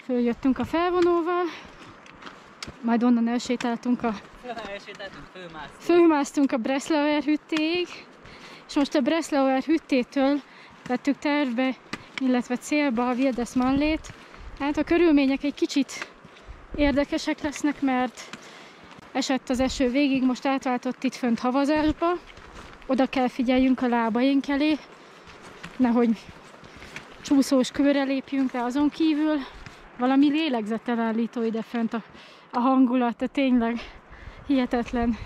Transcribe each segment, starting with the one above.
Följöttünk a felvonóval, majd onnan elsétáltunk fölmásztunk a Breslauer hüttéig, és most a Breslauer hüttétől vettük tervbe, illetve célba a Wildes Mallét. Hát a körülmények egy kicsit érdekesek lesznek, mert esett az eső végig, most átváltott itt fönt havazásba. Oda kell figyeljünk a lábaink elé, nehogy csúszós kőre lépjünk le, azon kívül valami lélegzetelállító ide fönt a hangulat, de tényleg hihetetlen.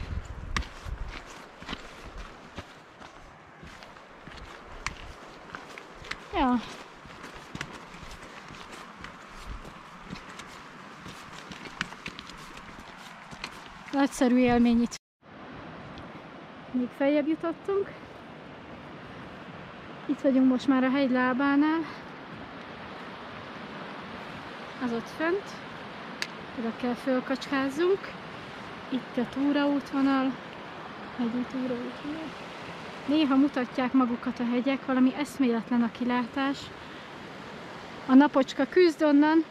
Ja. Nagyszerű élmény itt. Még feljebb jutottunk. Itt vagyunk most már a hegy lábánál. Az ott fönt. Oda kell fölkacskázzunk. Itt a túraútvonal. Hegyi túraútvonal. Néha mutatják magukat a hegyek, valami eszméletlen a kilátás. A napocska küzd onnan,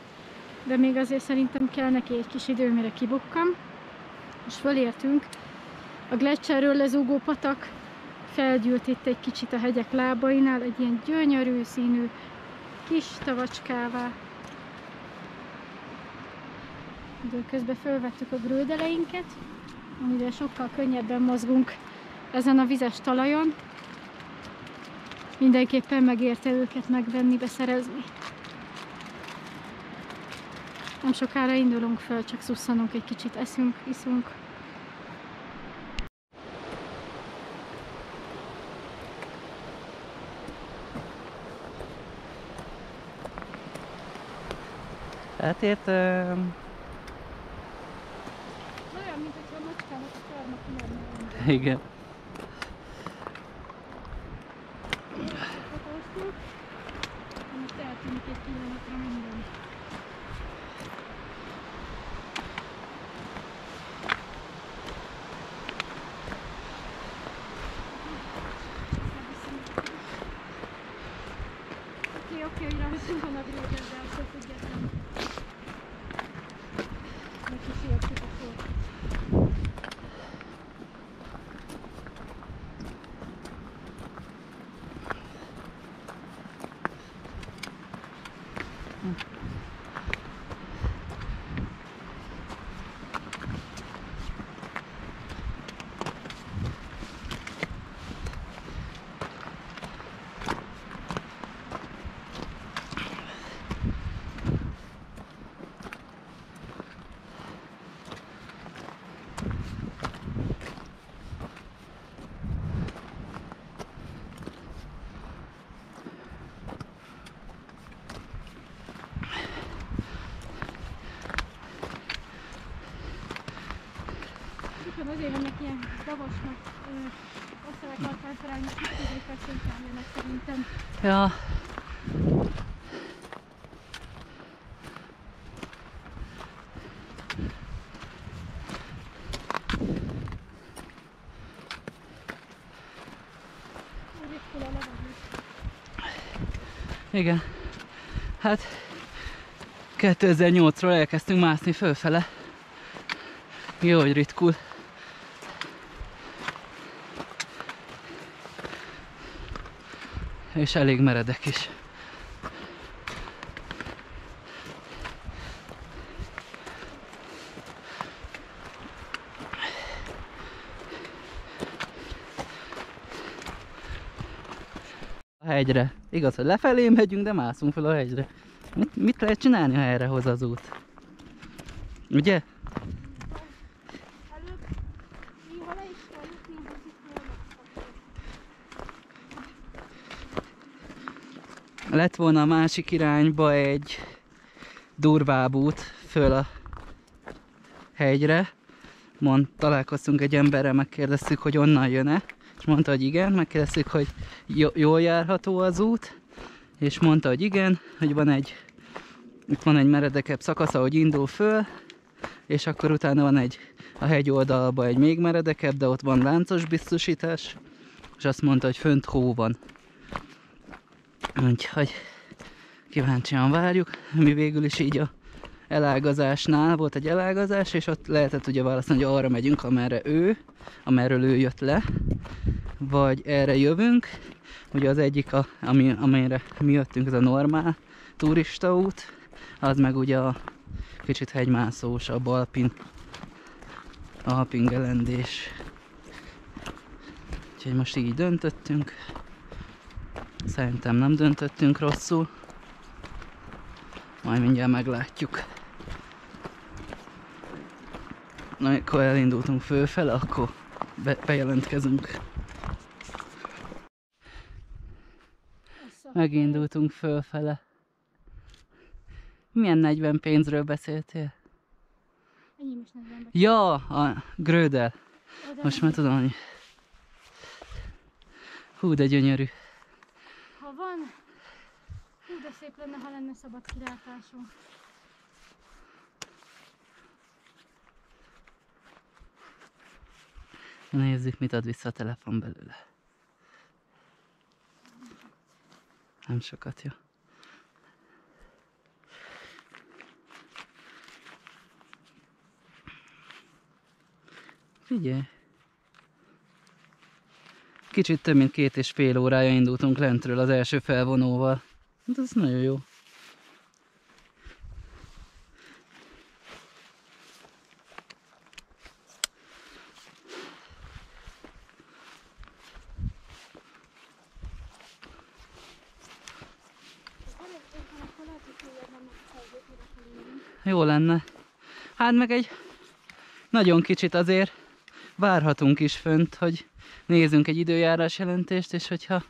de még azért szerintem kell neki egy kis idő, mire kibukkam. És fölértünk. A gleccserről lezúgó patak felgyűlt itt egy kicsit a hegyek lábainál, egy ilyen gyönyörű színű kis tavacskává. Időközben fölvettük a grődeleinket, amivel sokkal könnyebben mozgunk ezen a vizes talajon. Mindenképpen megérte őket megvenni, beszerezni. Nem sokára indulunk föl, csak szusszanunk egy kicsit, eszünk, iszunk. Eltértem. Olyan, mint hogyha a macskának a karma kimerne. Igen. Most eltűnik egy pillanatra minden. Oké, hogy rajtunk van a gréder, de attól függetlenül. Meg is értjük a sort. Azért vannak ilyen davasnak, osztalákmarkánferánynak, középek szétjárjanak szerintem. Ja. Igen. Hát 2008-ról elkezdtünk mászni fölfele. Jó, hogy ritkul. És elég meredek is. A hegyre. Igaz, hogy lefelé megyünk, de mászunk fel a hegyre. Mit lehet csinálni, ha erre hoz az út? Ugye? Lett volna a másik irányba egy durvább út föl a hegyre. Találkoztunk egy emberrel, megkérdeztük, hogy onnan jön-e, és mondta, hogy igen. Megkérdeztük, hogy jól járható az út, és mondta, hogy igen, hogy itt van egy meredekebb szakasz, ahogy indul föl, és akkor utána van a hegy oldalban egy még meredekebb, de ott van láncos biztosítás, és azt mondta, hogy fönt hó van. Úgyhogy kíváncsian várjuk, mi végül is így a elágazásnál volt egy elágazás, és ott lehetett ugye választani, hogy arra megyünk, amerről ő jött le, vagy erre jövünk. Ugye az egyik, amire mi jöttünk, ez a normál turistaút, az meg ugye a kicsit hegymászósabb alpin gelendés. Úgyhogy most így döntöttünk. Szerintem nem döntöttünk rosszul. Majd mindjárt meglátjuk. Na, amikor elindultunk fölfele, akkor bejelentkezünk. Megindultunk fölfele. Milyen 40 pénzről beszéltél? Enyém is 40. Ja, a Grödel. Most már tudom, hogy... Hú, de gyönyörű. Ha van, hú, de szép lenne, ha lenne szabad kilátású. Nézzük, mit ad vissza a telefon belőle. Nem sokat, jó. Figyelj! Kicsit több mint 2,5 órája indultunk lentről az első felvonóval. Hát ez nagyon jó. Jó lenne. Hát meg egy nagyon kicsit azért várhatunk is fönt, hogy nézzünk egy időjárás jelentést, és hogyha...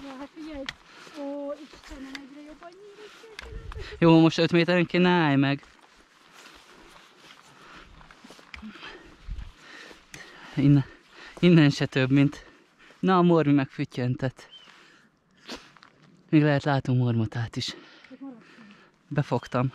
Ja, hát figyelj! Ó, Istenem, egyre jobban nyílik. Jó, most 5 méterenként ne állj meg. Innen se több, mint... Na, a mormi megfüttyentett. Még lehet látunk mormotát is. Befogtam.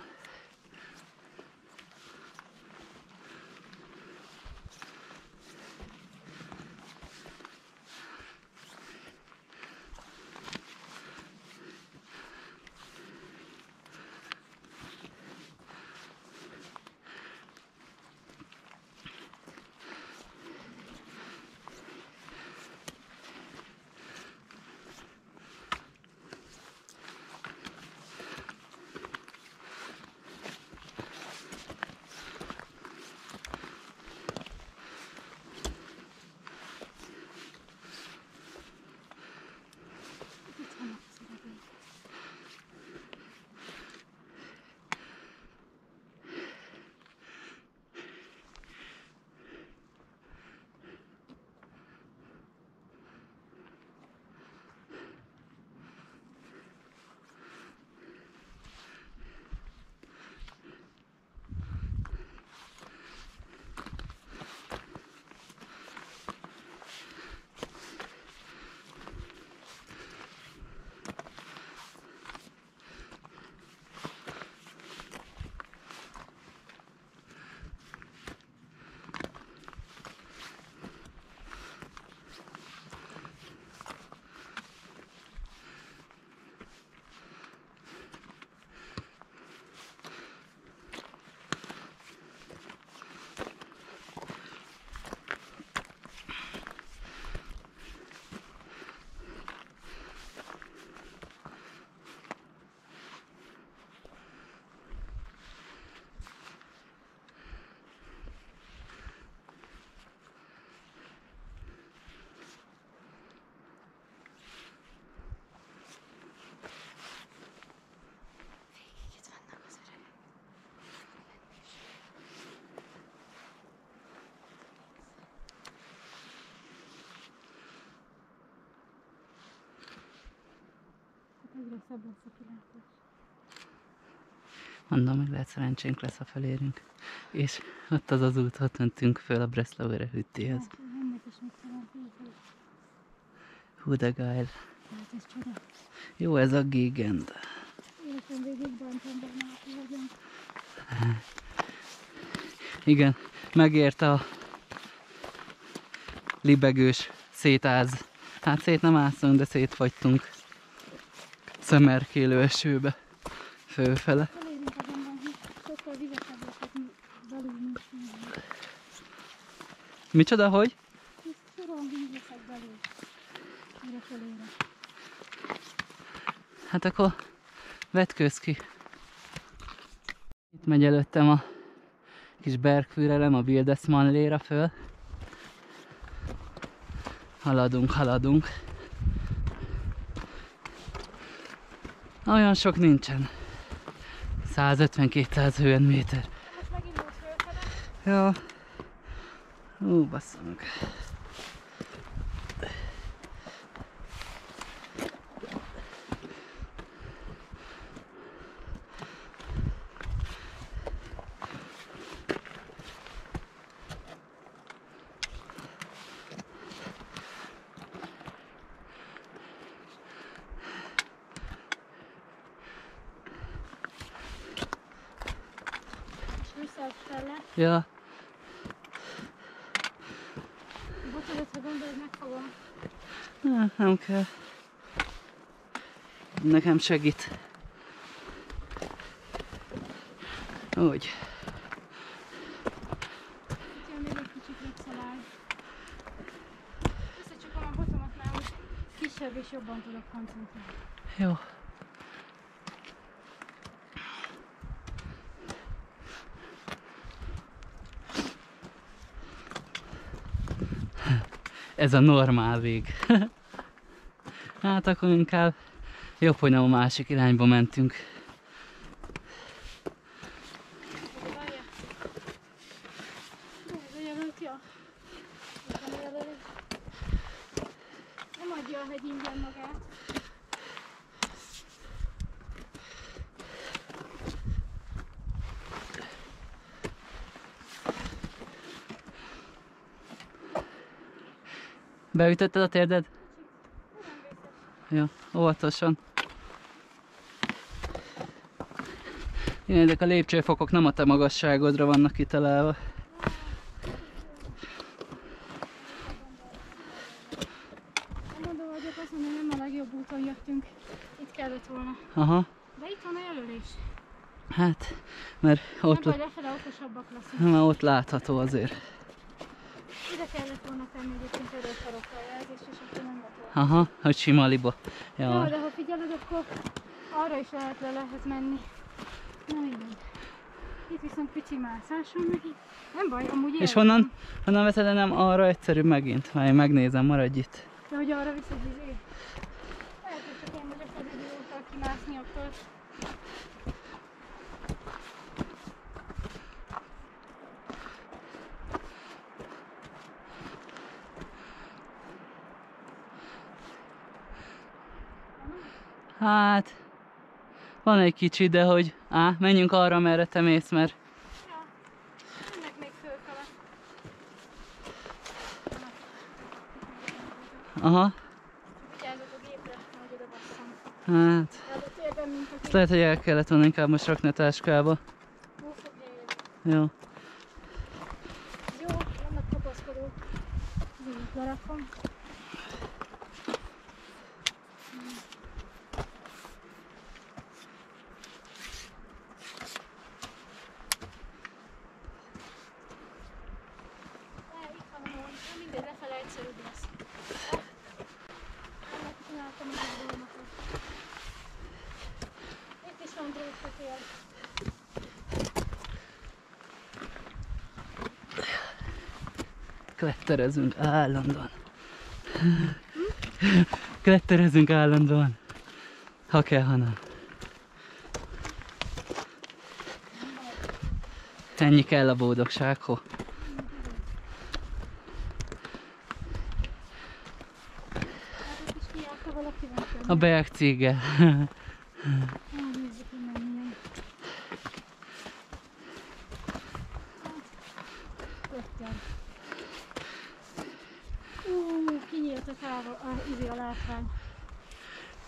Egyre szebb lesz a kilátás. Mondom, meg lehet szerencsénk lesz, ha felérünk. És ott az az út, ott mentünk föl a Breslauer hüttéhez. Hú, de geil. Hát ez csoda. Jó ez a Gegend. Életem végig bántam benne, hogy vagyunk. Igen, megérte a libegős szétáz. Hát szét nem ászunk, de szétfagytunk szemerkélő esőbe fölfele. Elérünk a Micsoda, hogy? Soron víz leszek belőle. Mire fölére. Hát akkor vetkőzz ki. Itt megy előttem a kis bergfűrelem a Wildesmann-léra föl. Haladunk, haladunk. Olyan sok nincsen. 150-200 hőnméter. Most megint most fölfele. Ja. Basszunk. Visszafele. Ja. Botodat, ha gondolod, megfogom. Nem kell. Nekem segít. Úgy. Itt még egy kicsit megszalál. Összecsukom a botomat már, hogy kisebb és jobban tudok koncentrálni. Jó. Ez a normál vég. Hát akkor inkább jobb, hogy nem a másik irányba mentünk. Nem adja a hegy ingyen magát. Beütötted a térded? Jó, óvatosan. Igen, ezek a lépcsőfokok nem a te magasságodra vannak kitalálva. Mondom, hogy azt mondom, hogy nem a legjobb úton jöttünk. Itt kellett volna. Aha. De itt van a jelölés. Hát, mert ott, Nem baj, lefele okosabbak leszünk. mert ott látható azért. Ide kellett volna tenni egyébként erősarokra a jelzést, és akkor nem lett volna. Aha, hogy sima liba. Jó, Ja. de ha figyeled, akkor arra is lehet menni. Na igen. Itt viszont pici mászáson, meg itt. Nem baj, amúgy És honnan veszed, nem arra egyszerű megint? Majd megnézem, maradj itt. De hogy arra viszed izé? Lehet, hogy csak én vagyok az idióta, kimászni akar. Hát, van egy kicsi, de hogy menjünk arra, merre te mész, mert... Ja, mennek még fölfele. Aha, Vigyázzak a gépre, hogy oda basszom. hát... De a térben, mint Ezt aki lehet, hogy el kellett volna inkább most rakni a táskába. túl fogja érni. Jó. Jó, vannak kapaszkodók. Így lerakom. Itt van a mond, mindegy, lefele egyszerűbb lesz. Annak csináltam az izgalmakat. Itt is van drótkötél. Kletterezünk állandóan. Kletterezünk állandóan. Ha kell, ha nem. Ennyi kell a boldogsághoz. Hát itt is kijárta valaki van. A bergcéggel. Nézzük, hogy menjen. Köttem. Kinyílt a káva, a látvány.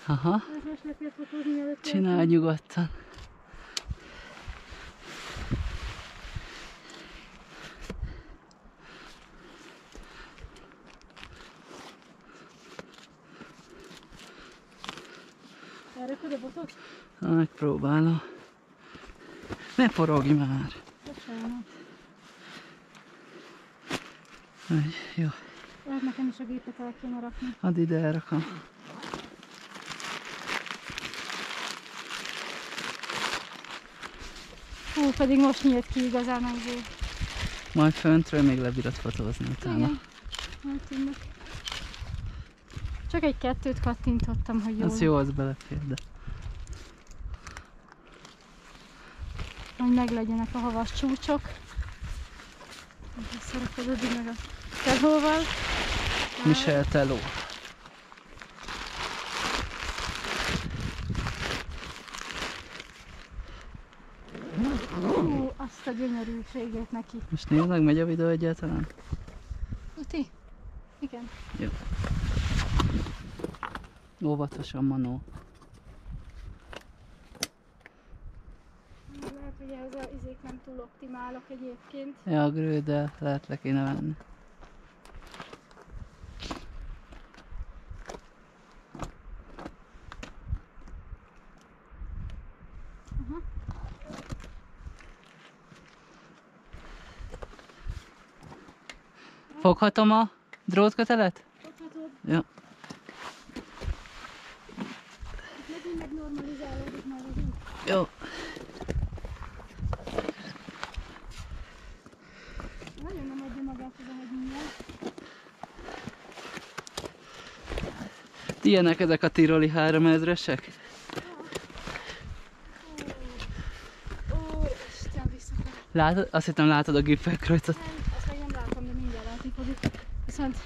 Aha, Ez most le kell fotózni, mielőtt csinálj nyugodtan. Elrakod a botot? Megpróbálom. Ne forogj már! Bocsánat. Jó. Lehet nekem is a gépet el kéne rakni. Add ide, elrakom. Hú, pedig most nyílt ki igazán a izé. Majd föntről még lebírod fotózni utána. Igen. Majd tűnök. Csak egy-kettőt kattintottam, hogy jó. Az jó, az belefér, de... Hogy meglegyenek a havas csúcsok. Összerakod addig meg a telóval. Michel teló. Hú, azt a gyönyörűségét neki. Most nézd meg, megy a videó egyáltalán? Uti? Igen. Jó. Óvatosan, Manó. Lehet, hogy ez az izék nem túl optimálok egyébként. Ja, a grő, de lehet le kéne venni. Aha. Foghatom a drótkötelet? Foghatod? Ja. Itt megint megnormalizálódik már az út. Jó. Nagyon nem adja magát az a hegynyíl. Ilyenek ezek a tiroli 3000-esek? Ó, Isten, visszafele. Látod? Azt hittem látod a Gipfelkreuzot. Nem, azt még nem látom, de mindjárt látni fogjuk. Viszont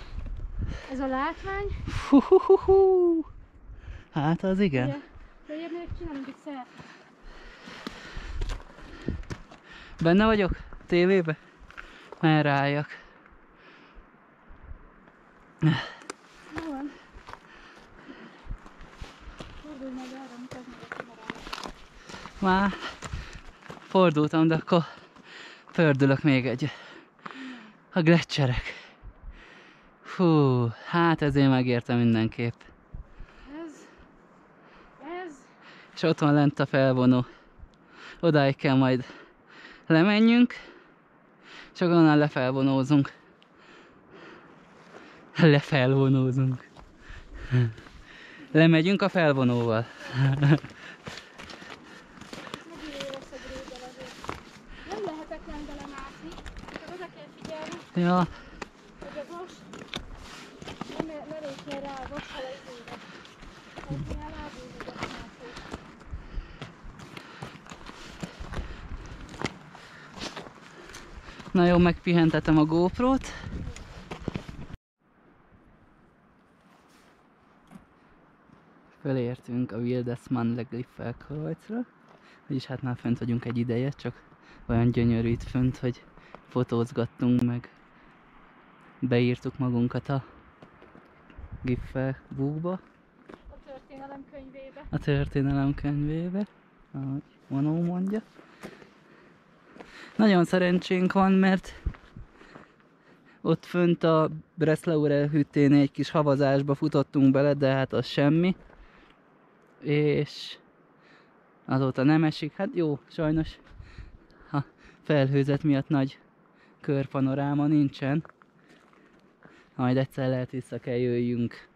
ez a látvány, Hú. Hát az igen. ugye, de ugye még csinálunk egy szert. Benne vagyok? Tévébe? Merre álljak? Jó van. Fordulj meg arra, mutasd meg a kamerára. Már fordultam, de akkor fördülök még egy. A gletszerek. Hú, hát ezért megérte mindenképp. Ez, És ott van lent a felvonó. Odáig kell majd lemenjünk, és onnan lefelvonózunk. Lefelvonózunk. Lemegyünk a felvonóval. megint lesz a grédel azért. Nem lehetetlen belemászni, csak oda kell figyelni, Ja, hogy a vas ne lépjen rá a vassal a izére. Tehát ilyen lábúzódott mászó. na jó, megpihentetem a GoPro-t. Felértünk a Wildesmann Gipfelkreuzra. Vagyis hát már fönt vagyunk egy ideje, csak olyan gyönyörű itt fönt, hogy fotózgattunk meg. Beírtuk magunkat a Gipfelbuchba, A történelem könyvébe. a történelem könyvébe, ahogy Manó mondja. Nagyon szerencsénk van, mert ott fönt a Breslauer hüttén egy kis havazásba futottunk bele, de hát az semmi. És azóta nem esik. Hát jó, sajnos a felhőzet miatt nagy körpanoráma nincsen. Majd egyszer lehet vissza kell jöjjünk.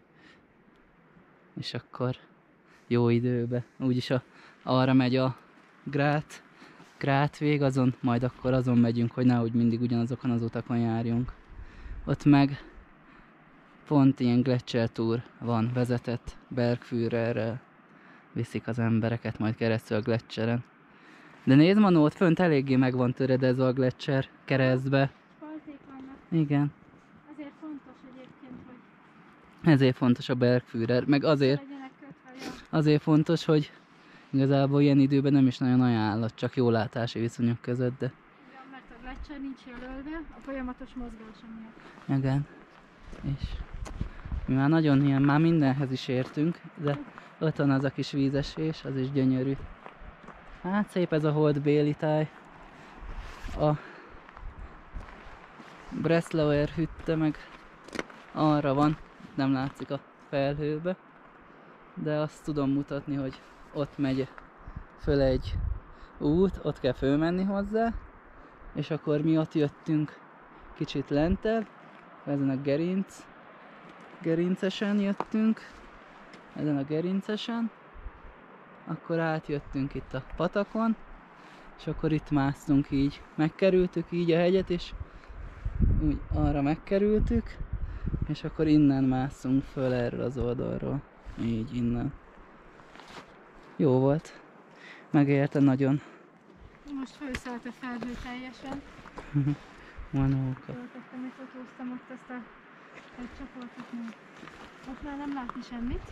És akkor jó időbe. Úgyis arra megy a Grát vég, azon, majd akkor azon megyünk, hogy nehogy mindig ugyanazokon az utakon járjunk. Ott meg pont ilyen Gletscher Tour van, vezetett Bergführerrel. Viszik az embereket majd keresztül a Gletscheren. De nézd, Manó, ott fönt eléggé meg van töredezve a Gletscher keresztbe. Spalték vannak. Igen. Ezért fontos egyébként, hogy Ezért fontos a Bergführer, meg azért, legyenek kötve. azért fontos, hogy igazából ilyen időben nem is nagyon ajánlott, csak jó látási viszonyok között, de Igen, mert a Gletscher nincs jelölve a folyamatos mozgása miatt. igen. És mi már nagyon ilyen, már mindenhez is értünk, de ott van az a kis vízesés, az is gyönyörű. Hát szép ez a holdbéli táj. A Breslauer hütte meg arra van, nem látszik a felhőbe, de azt tudom mutatni, hogy ott megy föl egy út, ott kell fölmenni hozzá, és akkor mi ott jöttünk kicsit lentebb, Ezen a gerincesen jöttünk. Ezen a gerincesen. Akkor átjöttünk itt a patakon. És akkor itt másztunk így. Megkerültük így a hegyet, és úgy arra megkerültük. És akkor innen mászunk föl erről az oldalról. Így innen. Jó volt. Megérte nagyon. Most fölszállt a felhő teljesen. Manóka. Töltöttem, hogy fotóztam ott ezt a egy csoportot. Most már nem látni semmit.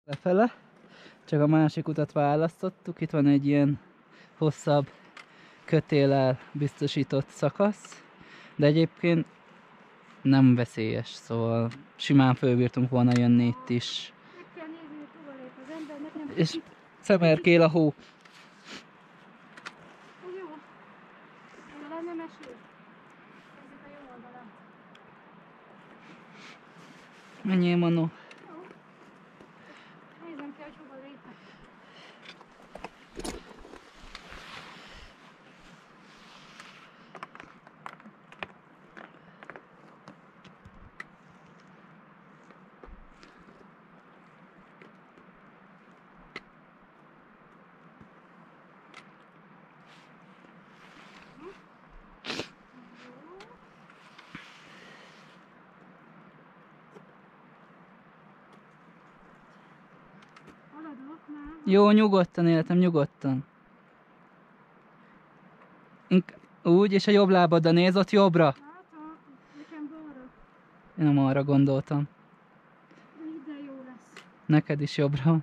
Lefele. Csak a másik utat választottuk. Itt van egy ilyen hosszabb kötéllel biztosított szakasz. De egyébként nem veszélyes, szóval simán fölbírtunk volna jönni itt is. Meg kell nézni, hogy hova lép az embernek, nem És szemerkél a hó. ez jó. Ez lenne meső. Nézzük a jó oldalát. Menjél, Manó. Jó. Nézzem kell, hogy hova lépek. Haladok már. Jó, nyugodtan életem, nyugodtan. Úgy, és a jobb lábaddal néz, ott jobbra. Látom, nekem balra. Én nem arra gondoltam. De jó lesz. Neked is jobbra.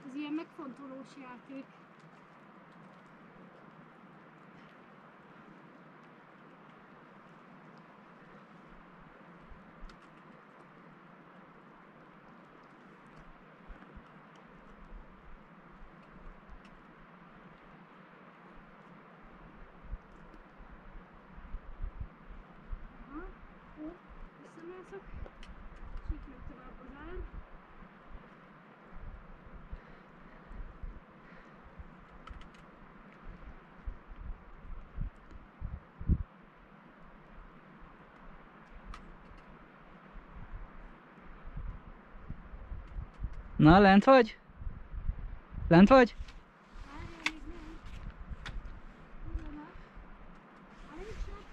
Ez ilyen megfontolós játék. Aha, jó, visszamászok, és itt megy tovább az ár. Na, lent vagy? Lent vagy? Várjál, még nem. Pillanat. Állítsak.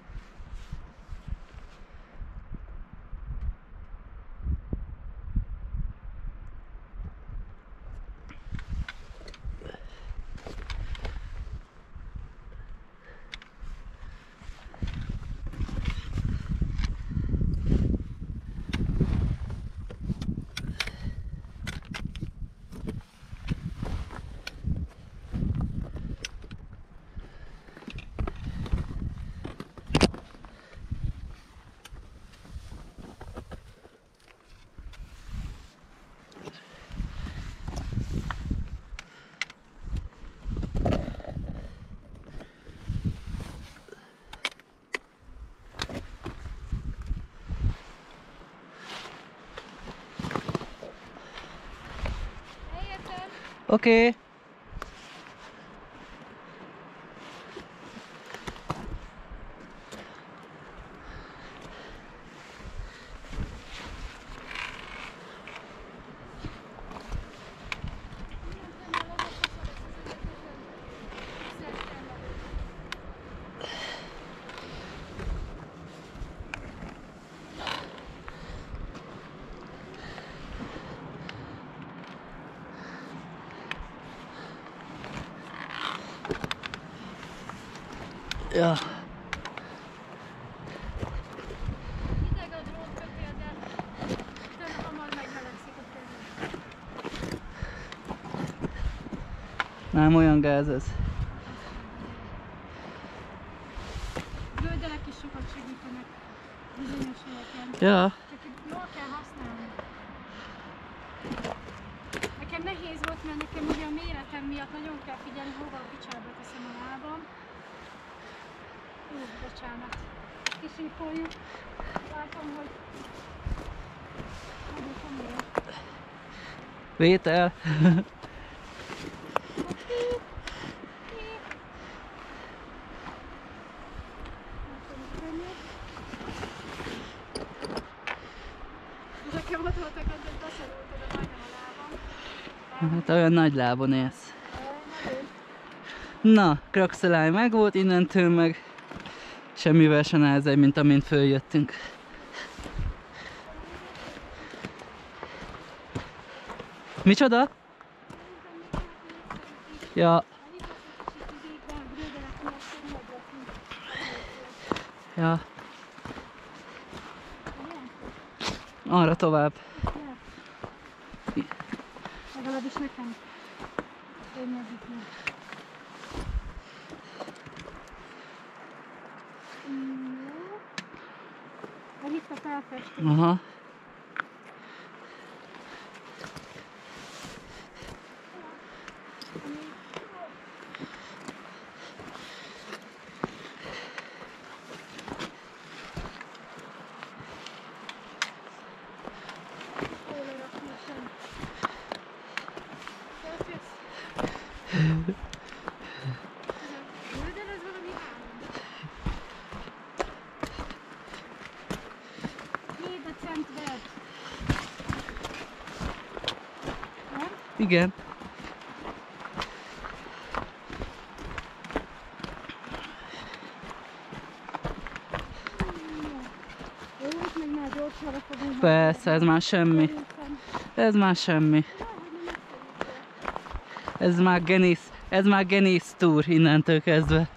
Eljöttem. Oké. Ja. Hideg a drótkötél, de utána hamar megmelegszik a kezed. Nem olyan gáz ez. Zöldelek is sokat segít. helyeken. Ja. Csak jól kell használni. Nekem nehéz volt, mert nekem ugye a méretem miatt nagyon kell figyelni, hova a picsába teszem a lábam. Bocsánat. Kisípoljuk. Látom, hogy nagyon komoly. Vétel. Nekem ott voltak, hogy beszorultad a majdnem a lábam. Hát olyan nagy lábon élsz. Na, Kraxeláj meg volt, innentől meg semmivel se nehezebb, mint amint följöttünk. Micsoda? Ja. Ja. Arra tovább. Legalábbis nekem. Könnyedítni. Itt a felfestő. Aha. Igen. Persze, ez már semmi. Ez már semmi. Ez már Genész túr innentől kezdve.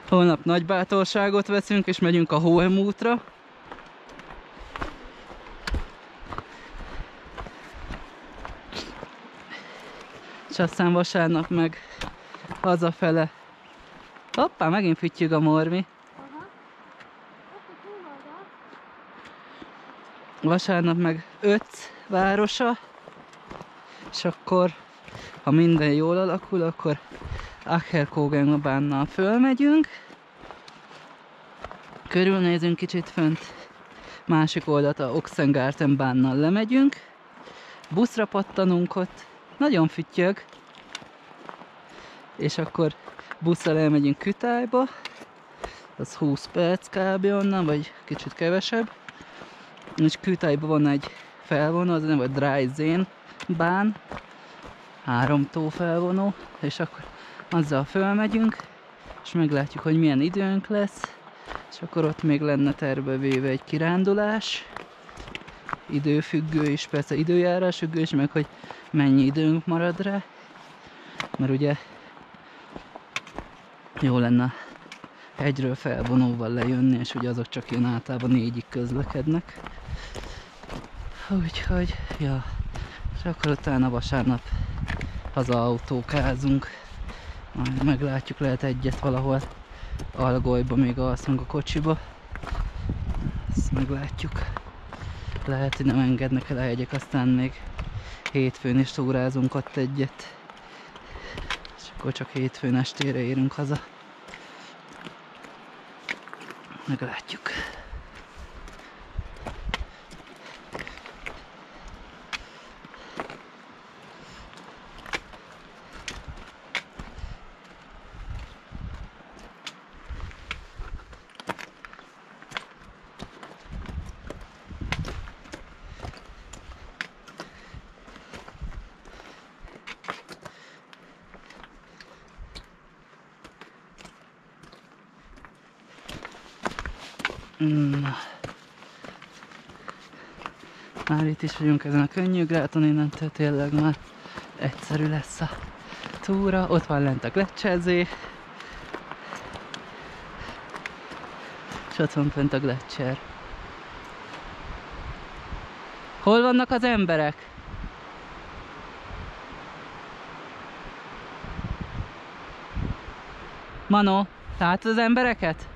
Holnap nagy bátorságot veszünk és megyünk a Hohem útra. És aztán vasárnap meg hazafele. Hoppá, megint füttyög a mormi. Vasárnap meg 5 városa. És akkor, ha minden jól alakul, akkor Achterkogenbánnal fölmegyünk. Körülnézünk kicsit fönt. Másik oldalt a Ochsengartenbánnal lemegyünk. Buszra pattanunk ott. Nagyon füttyög. És akkor busszal elmegyünk Kütájba. Az 20 perc kb. Onnan, vagy kicsit kevesebb. És Kütájban van egy felvonó, az nem vagy Dreizénbán. 3 tó felvonó. És akkor azzal fölmegyünk, és meglátjuk, hogy milyen időnk lesz. És akkor ott még lenne terve véve egy kirándulás. Időfüggő is, persze időjárás függő is, meg hogy mennyi időnk marad rá. Mert ugye jó lenne hegyről felvonóval lejönni, és ugye azok csak ilyen általában 4-ig közlekednek. Úgyhogy, ja. És akkor utána vasárnap hazaautókázunk. Majd meglátjuk, lehet egyet valahol Algolyba még alszunk a kocsiba. Ezt meglátjuk. Lehet, hogy nem engednek el a hegyek, aztán még hétfőn is túrázunk ott egyet. És akkor csak hétfőn estére érünk haza. Meglátjuk. Na. Már itt is vagyunk ezen a könnyű gráton, innentől tényleg már egyszerű lesz a túra. Ott van lent a Gletschersee. És ott van fent a Gletscher. Hol vannak az emberek? Manó, látod az embereket?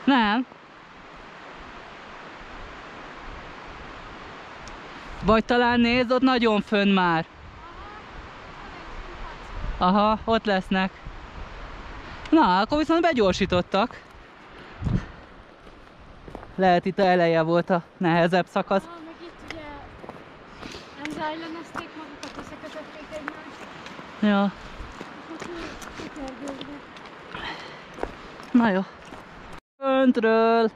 Nem. Vagy talán nézd, ott nagyon fönn már. Aha, ott lesznek. Na, akkor viszont begyorsítottak. Lehet itt a eleje volt a nehezebb szakasz. Meg itt ugye nem zajlanozték magukat, összekötötték egymást. Ja. Na jó. Föntről.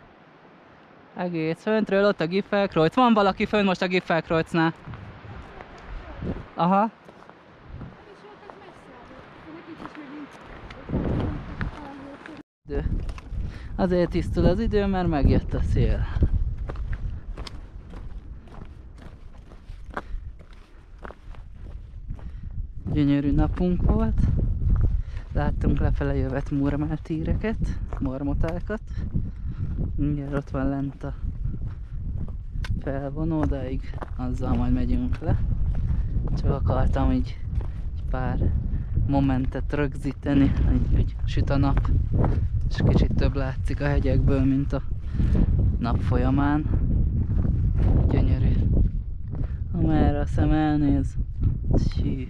Egész föntről, ott a Gipfelkreuz. Van valaki fönn most a Gipfelkreuznál? Aha. Azért tisztul az idő, mert megjött a szél. Gyönyörű napunk volt. Láttunk lefele jövet murmeltíreket, marmotákat. Mindjárt ott van lent a felvonó, odaig azzal majd megyünk le. Csak akartam így egy pár momentet rögzíteni, hogy süt a nap, és kicsit több látszik a hegyekből, mint a nap folyamán. Gyönyörű. Amerre a szem elnéz, hű.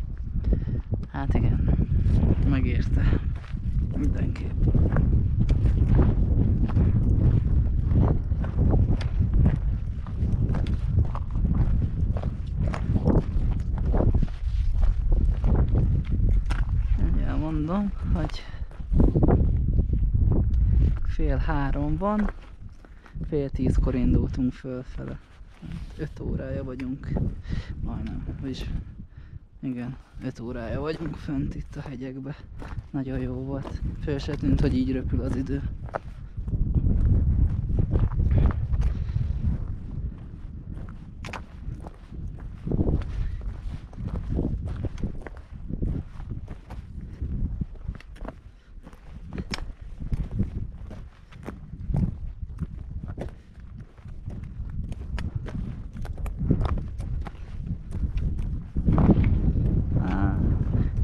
Hát igen, megérte. Mindenképp. Ugye mondom, hogy 2:30 van, 9:30-kor indultunk fölfele. 5 órája vagyunk, majdnem, vagyis igen, 5 órája vagyunk fönt itt a hegyekbe. Nagyon jó volt. Föl se tűnt, hogy így röpül az idő.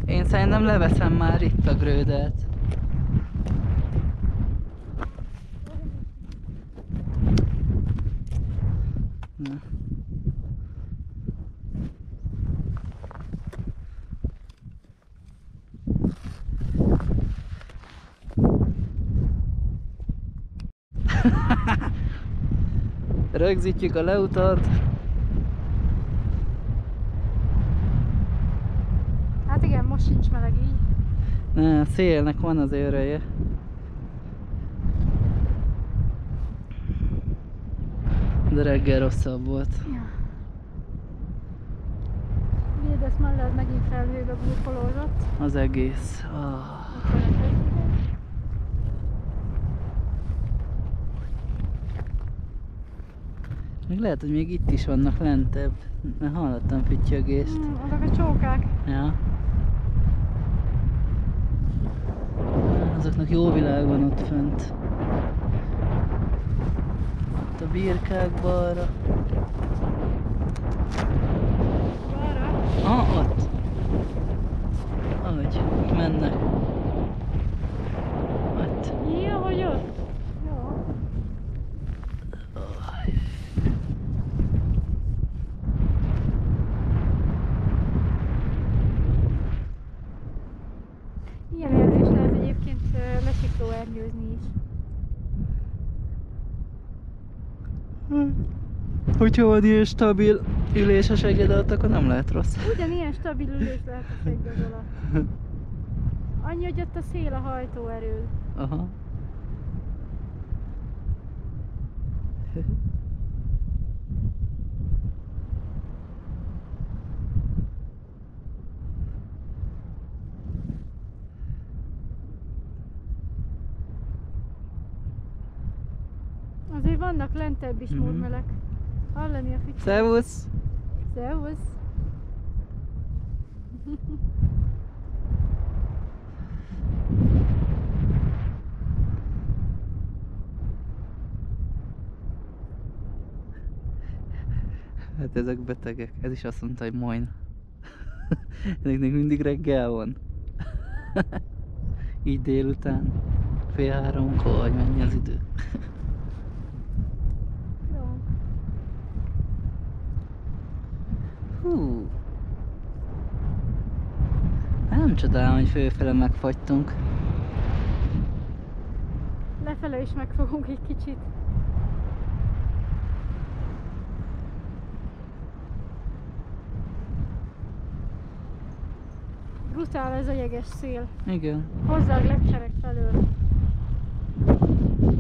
Én szerintem leveszem már itt a grödet. Na. Rögzítjük a leutat. Hát igen, most sincs meleg így. Ne, a szélnek van az ereje. De reggel rosszabb volt. Ja. Védesz mellett megint felhőbe burkolózott. Az egész. Ah. Még lehet, hogy még itt is vannak lentebb. Mert hallottam füttyögést. Azok a csókák. Ja. Azoknak jó világ van ott fönt. Ott a birkák balra. Balra? Ah, ott. Ahogy mennek. Ott. Ja, hogy ott? Jó. Ilyen érzés lehet egyébként lesikló ernyőzni is. Hogyha van ilyen stabil ülés a segged alatt, akkor nem lehet rossz. Ugyanilyen stabil ülés lehet a segged alatt. Annyi, hogy ott a szél a hajtóerő. Aha. Azért vannak lentebb is murmelek. Hallani a fütyöt. Szervusz! Szervusz! Hát ezek betegek. Ez is azt mondta, hogy Mojna. Ezeknek mindig reggel van. Így délután. 2:30-kor, vagy mennyi az idő. Jó. Hú. Nem csodálom, hogy fölfele megfagytunk. Lefele is megfogunk egy kicsit. Brutál ez a jeges szél. Igen. Hozzá a gleccserek felől.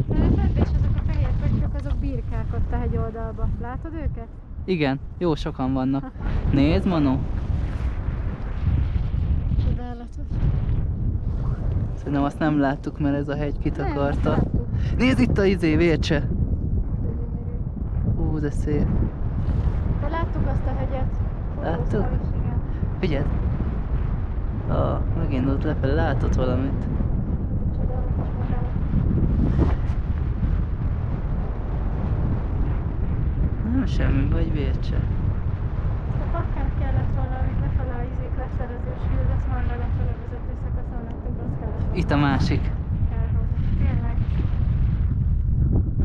De fent és azok a fehér pöttyök, azok birkák ott a hegyoldalba. Látod őket? Igen, jó sokan vannak. Nézd, Manó. Csodálatos. Szerintem azt nem láttuk, mert ez a hegy kitakarta. Nem, láttuk. Nézd itt a vércse. De gyönyörű. Ú, de szép. De láttuk azt a hegyet. Láttuk? Fotóztam is, igen. Figyeld. Megint ott lefelé látott valamit. Csodálatos madár. Nem semmi, vagy vércse. A pakkán kellett volna, amit lefele a leszerezős hűl, ezt már lefele vezető szakaszon lettünk, az kellett volna. Itt a másik. Elhozni. Tényleg.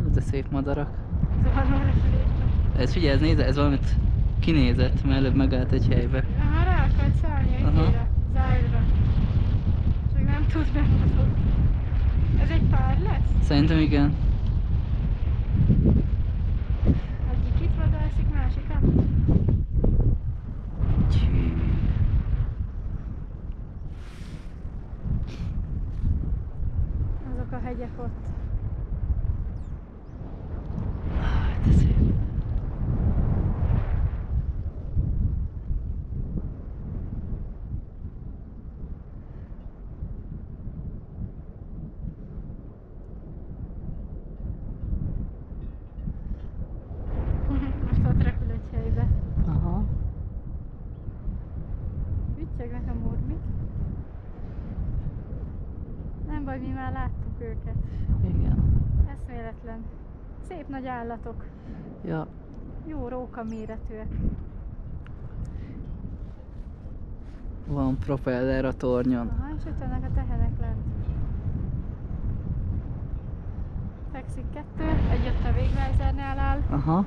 Ú, de szép madarak. Zuhanó repülésben. Ez figyelj, ez nézd, ez valamit kinézett, mert előbb megállt egy helybe. Aha, rá akart szállni egy Aha. híre, zájra. Csak nem tud megmozogni. Ez egy pár lesz? Szerintem igen. Egyik itt vadászik, másikat? Tyű. Azok a hegyek ott. De szép. Most ott repül egy helybe. Aha. Ügycseg nekem úrmit. Nem baj, mi már láttuk őket. Igen. Eszméletlen. Szép nagy állatok. Ja. Jó róka méretűek. Van propeller a tornyon. Aha, és itt vannak a tehenek lent. Fekszik kettő, egy ott a végvájzernál áll. Aha. Aha.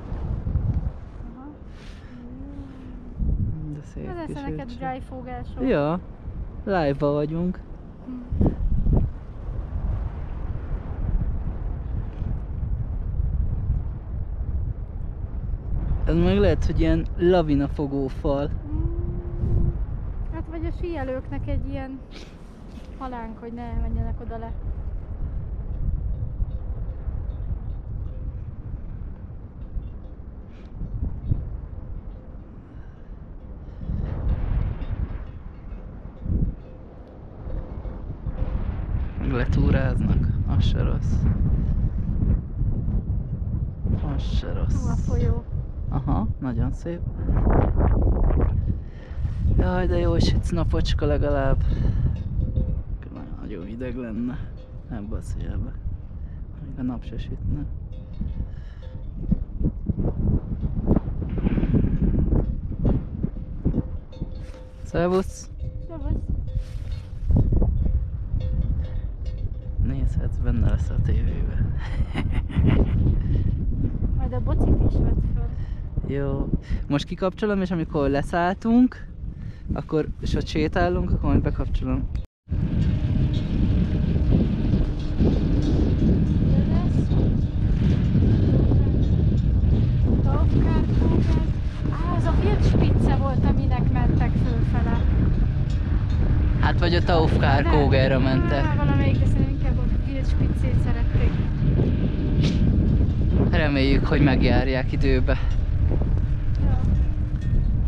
De szép Ez kis lesz neked vércse. dryfogál show. Ja. Live-ba vagyunk. Hm. Ez meg lehet, hogy ilyen lavina fogófal. Hát vagy a síelőknek egy ilyen halánk, hogy ne menjenek oda le. Meg letúráznak. Az se rossz. Az se Hú, a rossz. folyó. Aha, nagyon szép. Jaj, de jó sütsz napocska legalább. Nagyon hideg lenne ebbe a szélbe. Még a nap se sütne. Szervusz! Szevasz. Nézhetsz, benne lesz a tévébe. Majd a bocit is vett föl. Jó. Most kikapcsolom, és amikor leszálltunk, akkor, és ott sétálunk, akkor majd bekapcsolom. Az a Wildspitze volt, aminek mentek fölfele. Hát vagy a Taufkár-Kógerra mentek. Valamelyik, de szerintem inkább a Wildspitzét szerették. Reméljük, hogy megjárják időbe. Ja.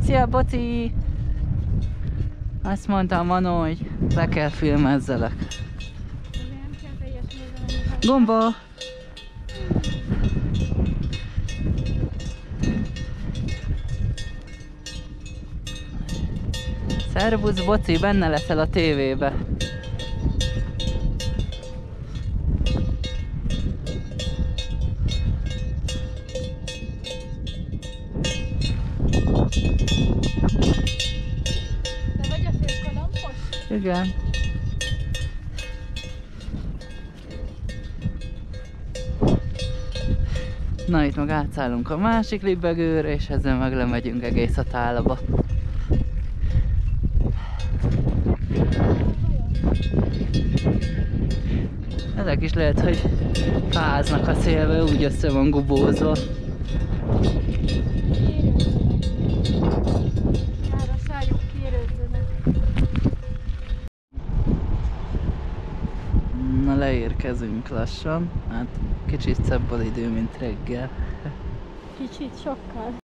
Szia, Boci! Azt mondtam, Manó, hogy le kell filmezzelek. Nem kell teljes nézni. Gomba! Szervusz, Boci, benne leszel a tévébe. Igen. Na itt meg átszállunk a másik libegőre, és ezzel meg lemegyünk egész a tálaba. Ezek is lehet, hogy fáznak a szélbe, úgy össze van gubózva. Már a szájuk kérődzenek. Na leérkezünk lassan, hát kicsit szebb az idő, mint reggel. Kicsit sokkal.